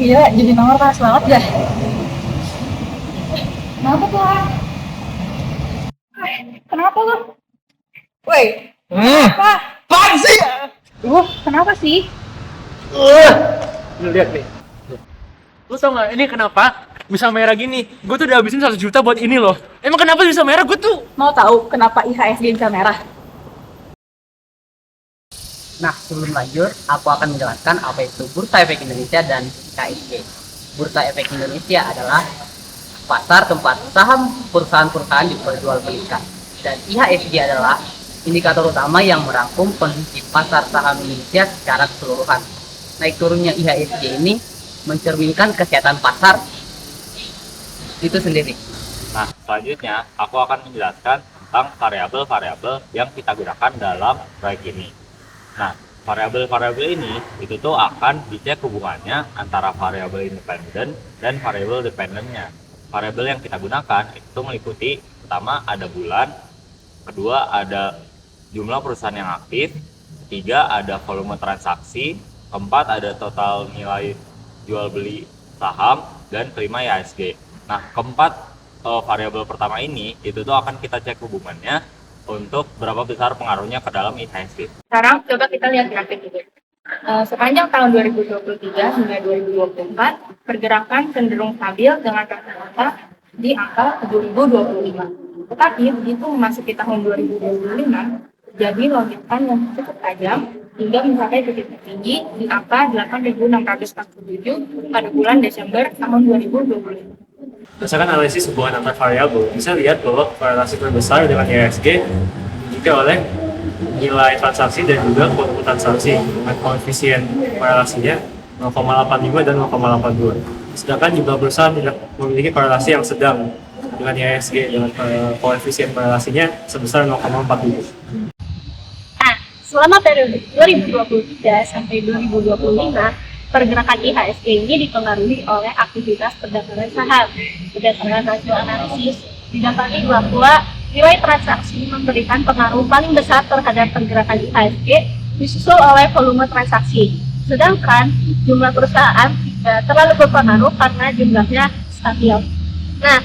Iya, jadi nomor panas banget dah. Kenapa tuh? Kenapa tuh? Woi, apa? Apaan sih? Kenapa sih? Lu lihat nih. Lu tau gak ini kenapa bisa merah gini? Gue tuh udah habisin 1 juta buat ini loh. Emang kenapa bisa merah? Gue tuh Mau tahu kenapa IHSG bisa merah? Nah, sebelum lanjut, aku akan menjelaskan apa itu Bursa Efek Indonesia dan KIG. Bursa Efek Indonesia adalah pasar tempat saham perusahaan-perusahaan diperjualbelikan. Dan IHSG adalah indikator utama yang merangkum kondisi pasar saham Indonesia secara keseluruhan. Naik turunnya IHSG ini mencerminkan kesehatan pasar itu sendiri. Nah, selanjutnya aku akan menjelaskan tentang variabel-variabel yang kita gunakan dalam proyek ini. Nah, variabel-variabel ini itu tuh akan dicek hubungannya antara variabel independen dan variabel dependennya. Variabel yang kita gunakan itu meliputi pertama ada bulan, kedua ada jumlah perusahaan yang aktif, ketiga ada volume transaksi, keempat ada total nilai jual beli saham, dan kelima IHSG. Nah, keempat variabel pertama ini itu tuh akan kita cek hubungannya untuk berapa besar pengaruhnya ke dalam IHSG. Sekarang coba kita lihat grafik itu. Sepanjang tahun 2023 hingga 2024, pergerakan cenderung stabil dengan rata-rata di angka 2025. Tetapi begitu memasuki tahun 2025, terjadi lonjakan yang cukup tajam hingga mencapai titik tertinggi di angka 8.647 pada bulan Desember tahun 2025. berdasarkan analisis hubungan antar variabel, bisa lihat bahwa korelasi terbesar dengan IHSG dimiliki oleh nilai transaksi dan juga volume transaksi dengan koefisien korelasinya 0,85 dan 0,82. Sedangkan jumlah perusahaan tidak memiliki korelasi yang sedang dengan IHSG dengan koefisien korelasinya sebesar 0,47. Nah, selama periode 2023 sampai 2025, pergerakan IHSG ini dipengaruhi oleh aktivitas perdagangan saham. Berdasarkan hasil analisis, didapati bahwa nilai transaksi memberikan pengaruh paling besar terhadap pergerakan IHSG, disusul oleh volume transaksi. Sedangkan jumlah perusahaan tidak terlalu berpengaruh karena jumlahnya stabil. Nah,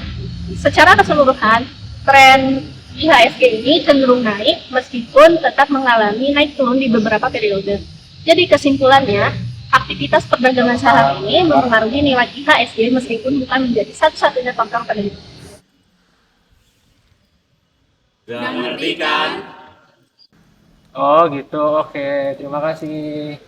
secara keseluruhan, tren IHSG ini cenderung naik meskipun tetap mengalami naik turun di beberapa periode. Jadi kesimpulannya, aktivitas perdagangan saham ini mempengaruhi nilai IHSG meskipun bukan menjadi satu-satunya faktor penentu. Udah ngerti kan? Oh gitu, oke. Terima kasih.